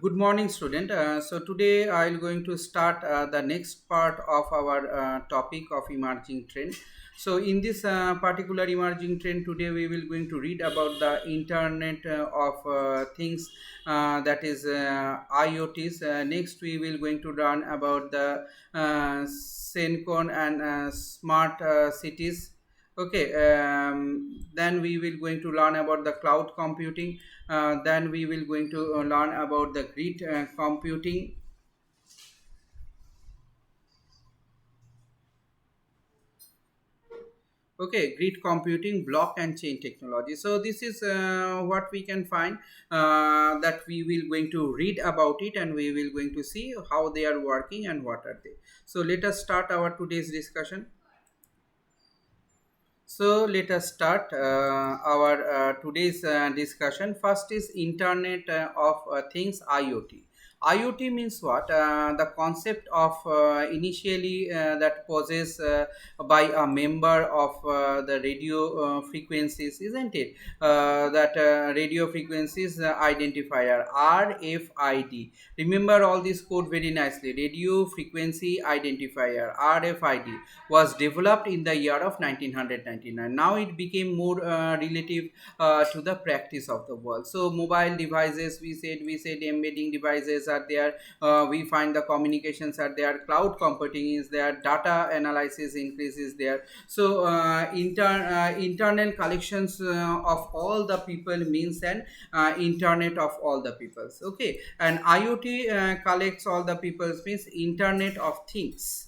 Good morning, student. So today I'm going to start the next part of our topic of emerging trend. So in this particular emerging trend today, we will going to read about the Internet of Things, that is IoTs. Next, we will going to learn about the Sencon and smart cities. Okay, then we will going to learn about the cloud computing. Then we will going to learn about the grid computing. Okay, grid computing, block and chain technology. So this is what we can find, that we will going to read about it, and we will going to see how they are working and what are they. So let us start our today's discussion. So let us start our today's discussion. First is Internet of Things, IoT. IoT means what? The concept of initially that poses by a member of the radio frequencies, isn't it? That radio frequencies identifier RFID. Remember all this code very nicely. Radio frequency identifier RFID was developed in the year of 1999. Now it became more relative to the practice of the world. So mobile devices, we said embedding devices are there. We find the communications are there. Cloud computing is there. Data analysis increases there. So internal collections of all the people means an internet of all the peoples. Okay, and IoT collects all the peoples means Internet of Things.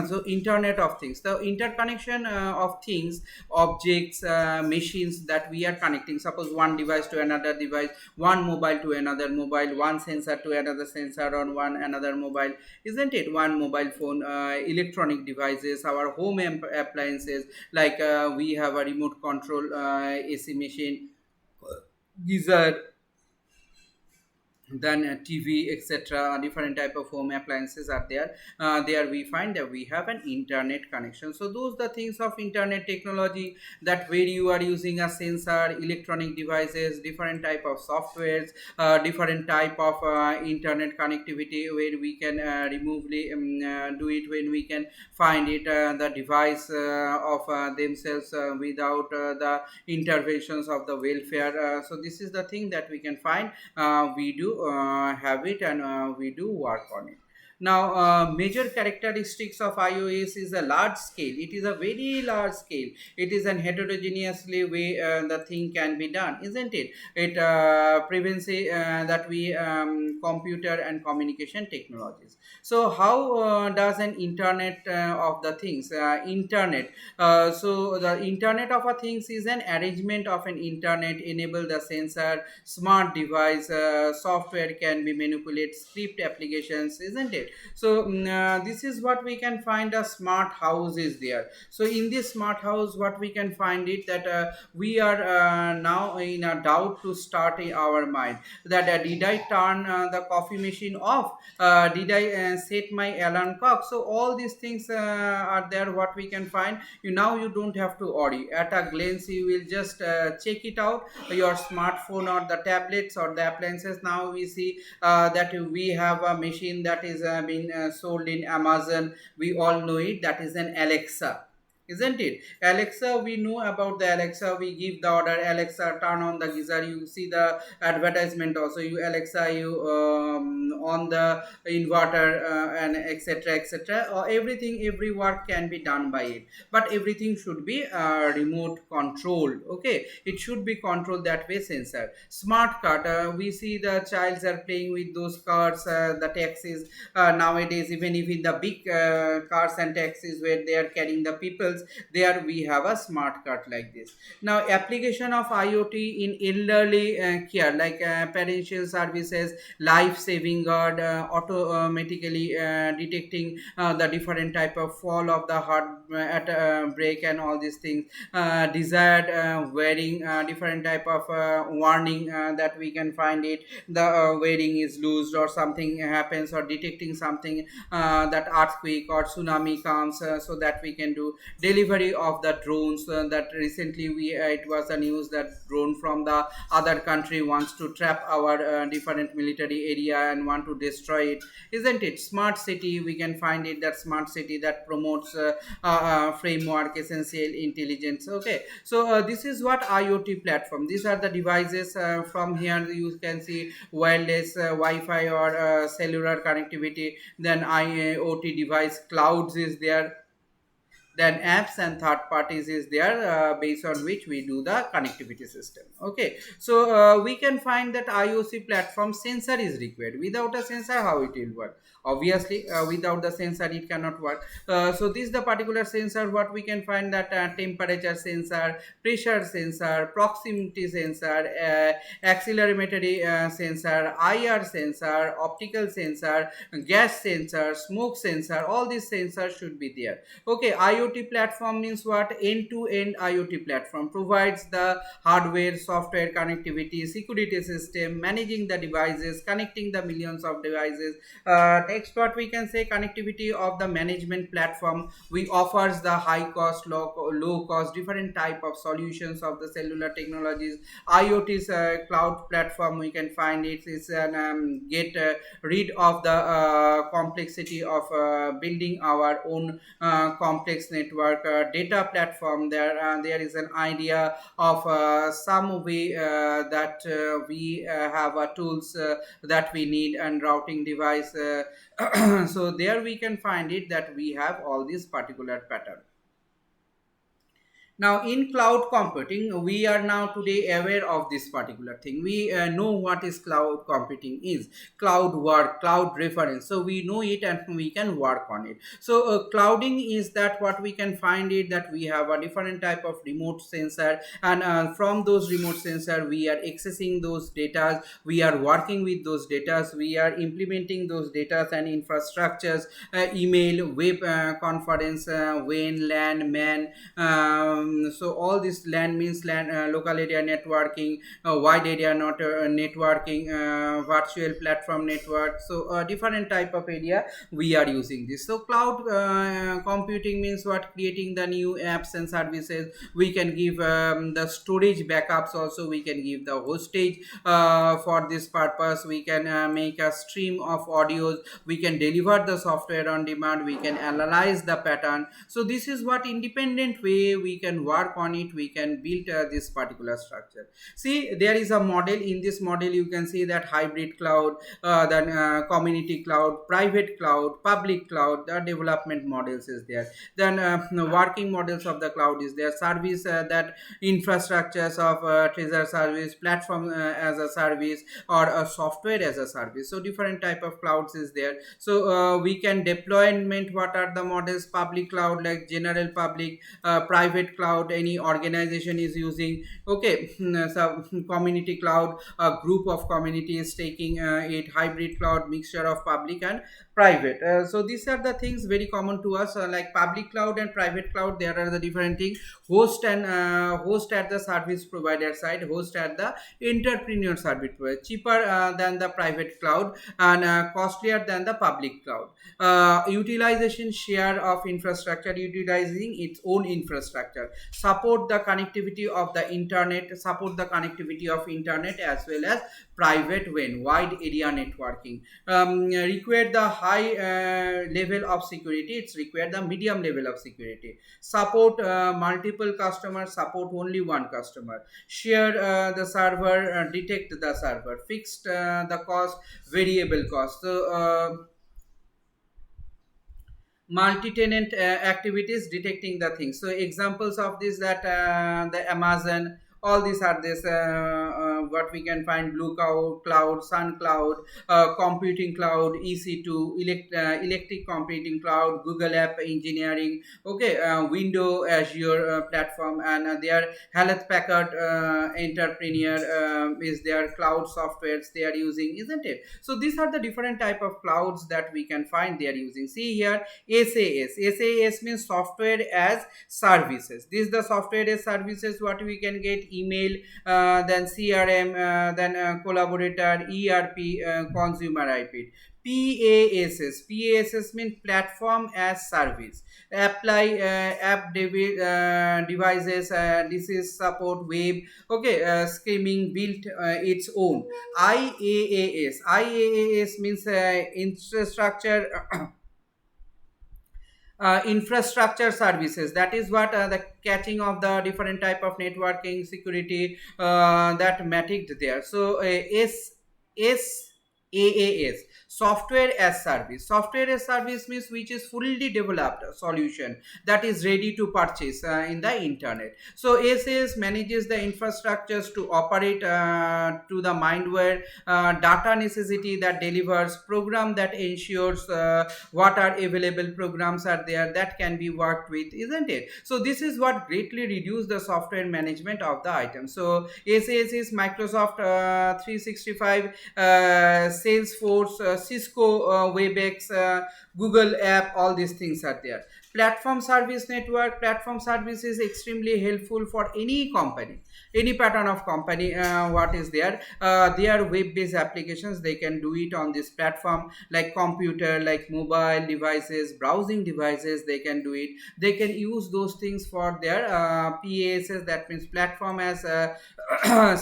So Internet of Things, the interconnection of things, objects, machines that we are connecting. Suppose one device to another device, one mobile to another mobile, one sensor to another sensor on one another mobile, isn't it? One mobile phone, electronic devices, our home appliances, like we have a remote control AC machine, geyser, then TV, etc. Different type of home appliances are there. There we find that we have an internet connection. So those the things of internet technology, that where you are using a sensor, electronic devices, different type of softwares, different type of internet connectivity, where we can remotely do it, when we can find it the device of themselves without the interventions of the welfare. So this is the thing that we can find. We do have it, and we do work on it. Now, major characteristics of iOS is a large scale. It is a very large scale. It is an heterogeneously way the thing can be done, isn't it? It prevents that we computer and communication technologies. So how does an internet of the things? Internet. So the internet of a things is an arrangement of an internet enable the sensor, smart device, software can be manipulated, script applications, isn't it? So this is what we can find. A smart house is there. So in this smart house, what we can find it, that we are now in a doubt to start in our mind, that did I turn the coffee machine off, did I set my alarm clock? So all these things are there, what we can find. Now you don't have to worry. At a glance you will just check it out, your smartphone or the tablets or the appliances. Now we see that we have a machine that is being sold in Amazon. We all know it, that is an Alexa, isn't it? Alexa, we know about the Alexa. We give the order, Alexa turn on the geyser. You see the advertisement also, you Alexa, you on the inverter, and etc etc. Everything, every work can be done by it, but everything should be remote controlled. Okay, it should be controlled that way. Sensor, smart card, we see the childs are playing with those cards, the taxis nowadays, even if in the big cars and taxis where they are carrying the peoples, there we have a smart card like this. Now application of IoT in elderly care, like parental services, life saving guard, automatically detecting the different type of fall of the heart at break and all these things, desired wearing, different type of warning that we can find it, the wearing is loosed or something happens, or detecting something, that earthquake or tsunami comes, so that we can do delivery of the drones, that recently we it was a news that drone from the other country wants to trap our different military area and want to destroy it, isn't it? Smart city, we can find it, that smart city that promotes framework essential intelligence. Okay, so this is what IoT platform, these are the devices. From here you can see wireless, wi-fi or cellular connectivity, then IoT device, clouds is there, then apps and third parties is there, based on which we do the connectivity system. Okay, so we can find that IoC platform sensor is required. Without a sensor, how it will work? Obviously, without the sensor it cannot work. So this is the particular sensor, what we can find, that temperature sensor, pressure sensor, proximity sensor, accelerometry sensor, IR sensor, optical sensor, gas sensor, smoke sensor, all these sensors should be there. Okay, IoT platform means what? End to end IoT platform provides the hardware, software connectivity, security system, managing the devices, connecting the millions of devices. Next, what we can say, connectivity of the management platform. We offers the high cost, low cost, different type of solutions of the cellular technologies. IoT's cloud platform, we can find it is an get rid of the complexity of building our own complex network. Data platform, there is an idea of some way that we have tools that we need, and routing device. So there we can find it that we have all these particular pattern. Now in cloud computing, we are now today aware of this particular thing. We know what is cloud computing is, cloud work, cloud reference, so we know it and we can work on it. So clouding is that what we can find it, that we have a different type of remote sensor, and from those remote sensor we are accessing those data, we are working with those data, we are implementing those data and infrastructures, email, web conference, WAN, LAN, MAN. So all this LAN means LAN, local area networking, wide area not networking, virtual platform network. So different type of area we are using this. So cloud computing means what? Creating the new apps and services. We can give the storage backups also, we can give the hostage for this purpose. We can make a stream of audios, we can deliver the software on demand, we can analyze the pattern. So this is what independent way we can work on it, we can build this particular structure. See, there is a model. In this model you can see that hybrid cloud, then community cloud, private cloud, public cloud, the development models is there. Then working models of the cloud is there, service, that infrastructures of treasure service, platform as a service, or a software as a service. So different type of clouds is there. So we can deployment, what are the models? Public cloud, like general public, private cloud, any organization is using. Okay, so community cloud, a group of communities taking it. Hybrid cloud, mixture of public and private. So these are the things very common to us, like public cloud and private cloud. There are the different things. Host and host at the service provider side, host at the entrepreneur service provider, cheaper than the private cloud, and costlier than the public cloud. Utilization, share of infrastructure, utilizing its own infrastructure, support the connectivity of the internet, support the connectivity of internet, as well as private WAN, wide area networking. Require the high level of security, it's required the medium level of security. Support multiple customers, support only one customer. Share the server, detect the server. Fixed the cost, variable cost. So multi-tenant activities, detecting the things. So examples of this, that the Amazon, all these are this what we can find: blue cloud, sun cloud, computing cloud, EC2, electric computing cloud, Google app engineering, okay, window Azure platform, and their Hewlett Packard entrepreneur is their cloud softwares they are using, isn't it? So these are the different type of clouds that we can find they are using. See here, SaaS means software as services. This is the software as services what we can get: email, then CRM, then collaborator, ERP, consumer IP. PaaS means platform as service. Apply devices. This is support web. Okay, scheming built its own. IaaS means infrastructure. Infrastructure services, that is what the catching of the different type of networking security that matrixed there. So SaaS, software as service. Software as service means which is fully developed solution that is ready to purchase in the internet. So SaaS manages the infrastructures to operate to the mindware, data necessity that delivers, program that ensures what are available programs are there that can be worked with, isn't it? So this is what greatly reduce the software management of the item. So SaaS is Microsoft 365, Salesforce, Cisco WebEx, Google app, all these things are there. Platform service network. Platform service is extremely helpful for any company, any pattern of company. What is there? Their web-based applications, they can do it on this platform, like computer, like mobile devices, browsing devices, they can do it. They can use those things for their PaaS, that means platform as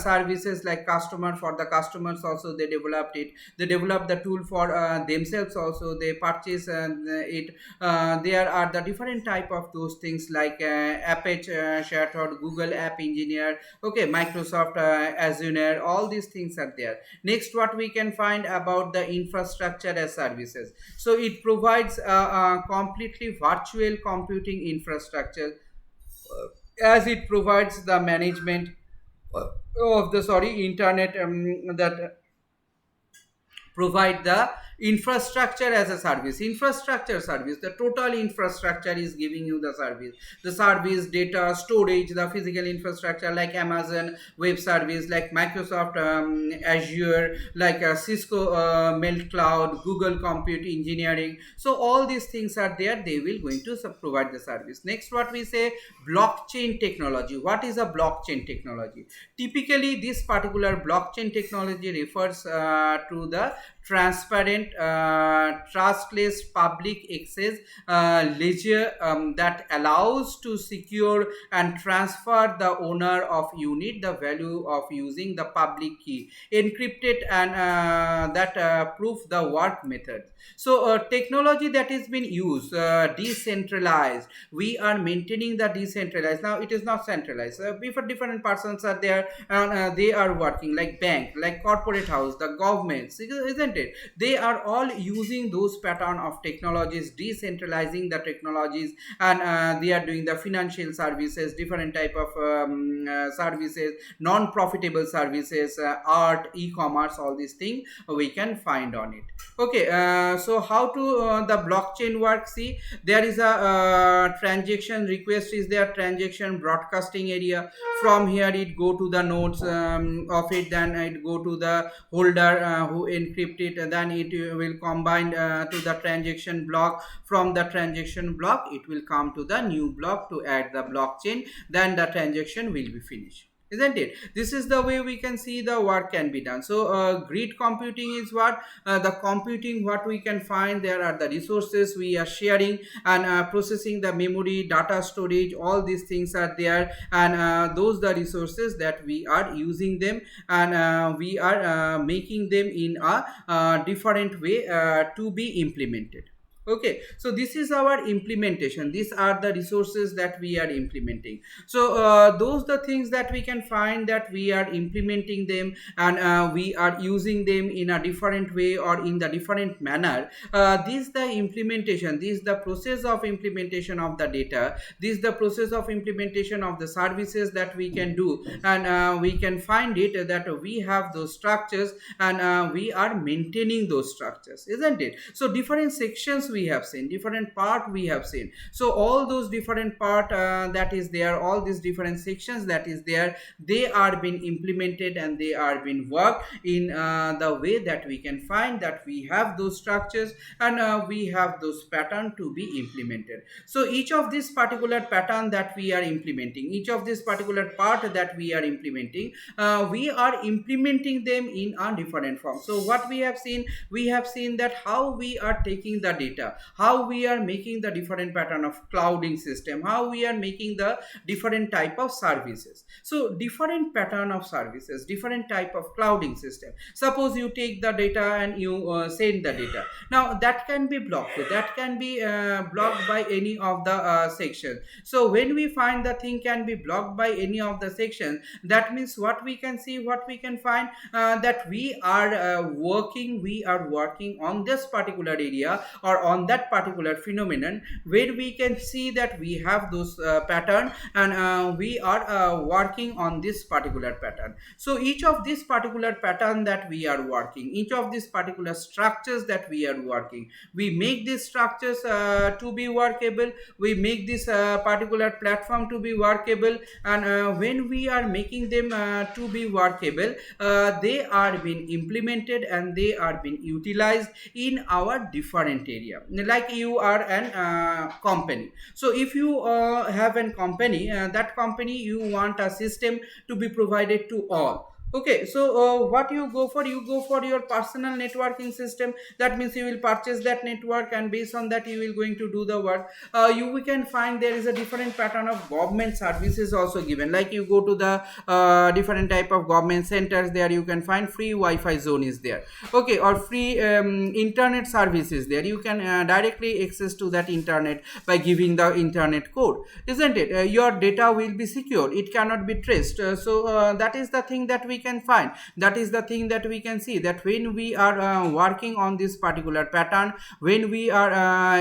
services, like customer, for the customers also they developed it. They develop the tool for themselves also, they purchase it. There are the different type of those things, like Apache Shattered, Google App Engineer, okay, Microsoft Azure, all these things are there. Next, what we can find about the infrastructure as services. So it provides a completely virtual computing infrastructure, as it provides the management of the internet, that provide the infrastructure as a service. Infrastructure service, the total infrastructure is giving you the service. The service, data, storage, the physical infrastructure, like Amazon Web Service, like Microsoft Azure, like Cisco Metacloud, Google Compute Engineering. So all these things are there, they will going to provide the service. Next, what we say, blockchain technology. What is a blockchain technology? Typically this particular blockchain technology refers to the transparent, trustless public access ledger that allows to secure and transfer the owner of unit the value of using the public key, encrypted, and that proof the work method. So technology that is being used, decentralized. We are maintaining the decentralized. Now it is not centralized. Different persons are there, and they are working, like bank, like corporate house, the governments, isn't it? They are all using those pattern of technologies, decentralizing the technologies, and they are doing the financial services, different type of services, non-profitable services, art, e-commerce, all these things we can find on it. Okay, so how to the blockchain work? See, there is a transaction request is there, transaction broadcasting area. From here it go to the nodes of it, then it go to the holder who encrypt it, and then it will combine to the transaction block. From the transaction block it will come to the new block to add the blockchain, then the transaction will be finished, isn't it? This is the way we can see the work can be done. So grid computing is what the computing what we can find. There are the resources we are sharing and processing the memory, data storage, all these things are there, and those the resources that we are using them, and we are making them in a different way to be implemented. Okay, so this is our implementation. These are the resources that we are implementing. So those the things that we can find that we are implementing them, and we are using them in a different way or in the different manner. This the implementation, this the process of implementation of the data, this the process of implementation of the services that we can do, and we can find it that we have those structures, and we are maintaining those structures, isn't it? So different sections we have seen, different part we have seen. So all those different part that is there, all these different sections that is there, they are being implemented and they are being worked in the way that we can find that we have those structures, and we have those pattern to be implemented. So each of this particular pattern that we are implementing, each of this particular part that we are implementing, we are implementing them in a different form. So what we have seen, we have seen that how we are taking the data, how we are making the different pattern of clouding system, how we are making the different type of services. So different pattern of services, different type of clouding system. Suppose you take the data and you send the data. Now that can be blocked, that can be blocked by any of the sections. So when we find the thing can be blocked by any of the sections, that means what we can see, what we can find, that we are working on this particular area or on that particular phenomenon, where we can see that we have those pattern, and we are working on this particular pattern. So each of this particular pattern that we are working, each of these particular structures that we are working, we make these structures to be workable, we make this particular platform to be workable, and when we are making them to be workable, they are being implemented and they are being utilized in our different area. Like you are an company. So if you have a company, that company you want a system to be provided to all. Okay, so what you go for, you go for your personal networking system. That means you will purchase that network, and based on that you will going to do the work. We can find there is a different pattern of government services also given. Like you go to the different type of government centers, there you can find free Wi-Fi zone is there. Okay, or free internet services there. You can directly access to that internet by giving the internet code, isn't it? Your data will be secure, it cannot be traced. So that is the thing that we can find, that is the thing that we can see, that when we are working on this particular pattern, when we are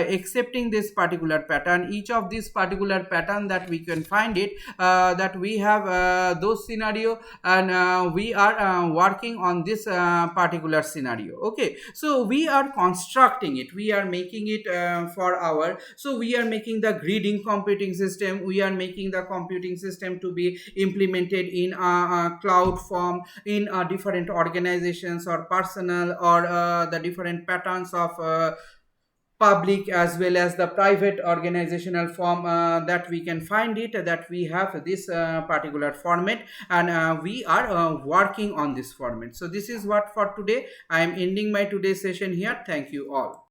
accepting this particular pattern, each of this particular pattern that we can find it, that we have those scenario, and we are working on this particular scenario. Okay, so we are constructing it, we are making it for our, so we are making the gridding computing system, we are making the computing system to be implemented in a cloud form, in different organizations or personal, or the different patterns of public as well as the private organizational form, that we can find it, that we have this particular format, and we are working on this format. So this is what for today. I am ending my today's session here. Thank you all.